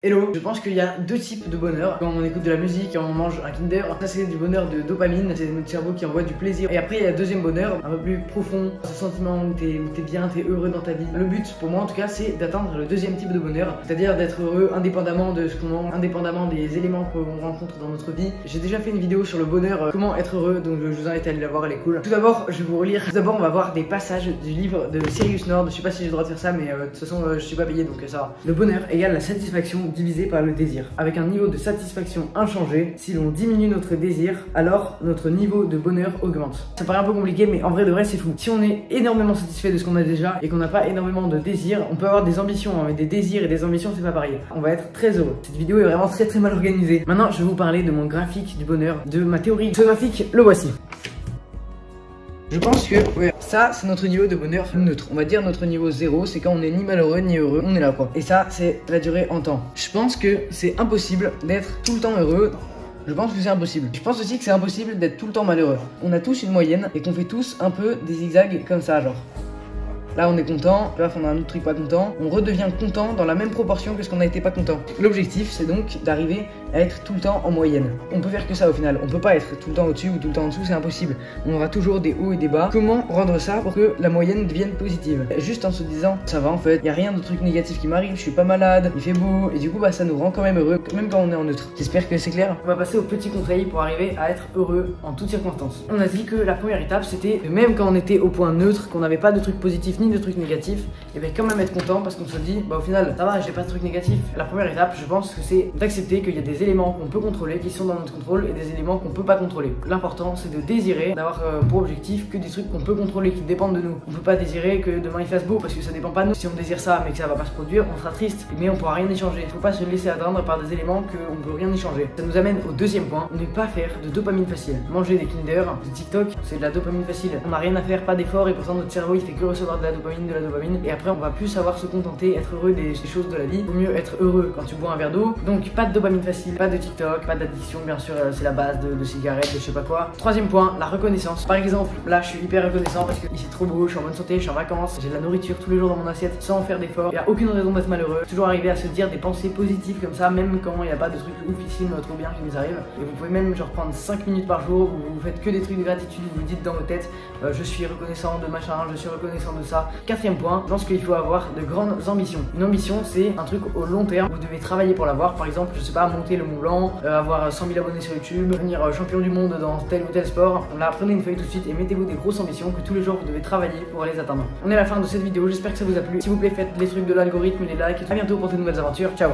Hello, je pense qu'il y a deux types de bonheur. Quand on écoute de la musique, quand on mange un Kinder, ça c'est du bonheur de dopamine, c'est notre cerveau qui envoie du plaisir. Et après il y a le deuxième bonheur, un peu plus profond, ce sentiment où t'es bien, t'es heureux dans ta vie. Le but pour moi en tout cas c'est d'atteindre le deuxième type de bonheur, c'est-à-dire d'être heureux indépendamment de ce qu'on mange, indépendamment des éléments qu'on rencontre dans notre vie. J'ai déjà fait une vidéo sur le bonheur, comment être heureux, donc je vous invite à aller la voir, elle est cool. Tout d'abord je vais vous relire, tout d'abord on va voir des passages du livre de Sirius Nord. Je sais pas si j'ai le droit de faire ça mais de toute façon je suis pas payé donc ça va. Le bonheur égale la satisfaction divisée par le désir. Avec un niveau de satisfaction inchangé, si l'on diminue notre désir, alors notre niveau de bonheur augmente. Ça paraît un peu compliqué, mais en vrai de vrai c'est fou. Si on est énormément satisfait de ce qu'on a déjà et qu'on n'a pas énormément de désir, on peut avoir des ambitions, hein, mais des désirs et des ambitions c'est pas pareil. On va être très heureux. Cette vidéo est vraiment très mal organisée. Maintenant je vais vous parler de mon graphique du bonheur, de ma théorie. Ce graphique, le voici. Je pense que ouais, ça c'est notre niveau de bonheur neutre. On va dire notre niveau 0, c'est quand on est ni malheureux ni heureux, on est là quoi. Et ça c'est la durée en temps. Je pense que c'est impossible d'être tout le temps heureux. Je pense que c'est impossible. Je pense aussi que c'est impossible d'être tout le temps malheureux. On a tous une moyenne et qu'on fait tous un peu des zigzags comme ça genre. Là on est content, là on a un autre truc pas content, on redevient content dans la même proportion que ce qu'on a été pas content. L'objectif c'est donc d'arriver à être tout le temps en moyenne. On peut faire que ça au final, on peut pas être tout le temps au-dessus ou tout le temps en dessous, c'est impossible. On aura toujours des hauts et des bas. Comment rendre ça pour que la moyenne devienne positive? Juste en se disant ça va en fait, y a rien de truc négatif qui m'arrive, je suis pas malade, il fait beau et du coup bah ça nous rend quand même heureux, même quand on est en neutre. J'espère que c'est clair. On va passer au petit conseil pour arriver à être heureux en toutes circonstances. On a dit que la première étape c'était même quand on était au point neutre, qu'on n'avait pas de trucs positifs ni de trucs négatifs, et bien quand même être content parce qu'on se dit bah au final ça va, j'ai pas de trucs négatifs. La première étape je pense que c'est d'accepter qu'il y a des éléments qu'on peut contrôler, qui sont dans notre contrôle, et des éléments qu'on peut pas contrôler. L'important c'est de désirer, d'avoir pour objectif que des trucs qu'on peut contrôler, qui dépendent de nous. On peut pas désirer que demain il fasse beau parce que ça dépend pas de nous. Si on désire ça mais que ça va pas se produire, on sera triste, mais on pourra rien échanger. Il faut pas se laisser atteindre par des éléments qu'on peut rien échanger. Ça nous amène au deuxième point, ne pas faire de dopamine facile. Manger des Kinder, des TikTok, c'est de la dopamine facile. On n'a rien à faire, pas d'effort, et pourtant notre cerveau il fait que recevoir de la dopamine, et après on va plus savoir se contenter, être heureux des choses de la vie. Vaut mieux être heureux quand tu bois un verre d'eau. Donc pas de dopamine facile, pas de TikTok, pas d'addiction, bien sûr c'est la base de cigarettes, de je sais pas quoi. Troisième point, la reconnaissance. Par exemple, là je suis hyper reconnaissant parce que ici c'est trop beau, je suis en bonne santé, je suis en vacances, j'ai de la nourriture tous les jours dans mon assiette sans faire d'effort. Il n'y a aucune raison d'être malheureux. Toujours arriver à se dire des pensées positives comme ça, même quand il n'y a pas de trucs oufissimes trop bien qui nous arrivent. Et vous pouvez même genre prendre 5 minutes par jour où vous faites que des trucs de gratitude, vous dites dans vos têtes je suis reconnaissant de machin, je suis reconnaissant de ça. Quatrième point, je pense qu'il faut avoir de grandes ambitions. Une ambition c'est un truc au long terme, vous devez travailler pour l'avoir. Par exemple, je sais pas, monter le Mont Blanc, avoir 100 000 abonnés sur YouTube, devenir champion du monde dans tel ou tel sport. Là, prenez une feuille tout de suite et mettez-vous des grosses ambitions que tous les jours vous devez travailler pour les atteindre. On est à la fin de cette vidéo, j'espère que ça vous a plu. S'il vous plaît, faites les trucs de l'algorithme, les likes. À bientôt pour de nouvelles aventures. Ciao.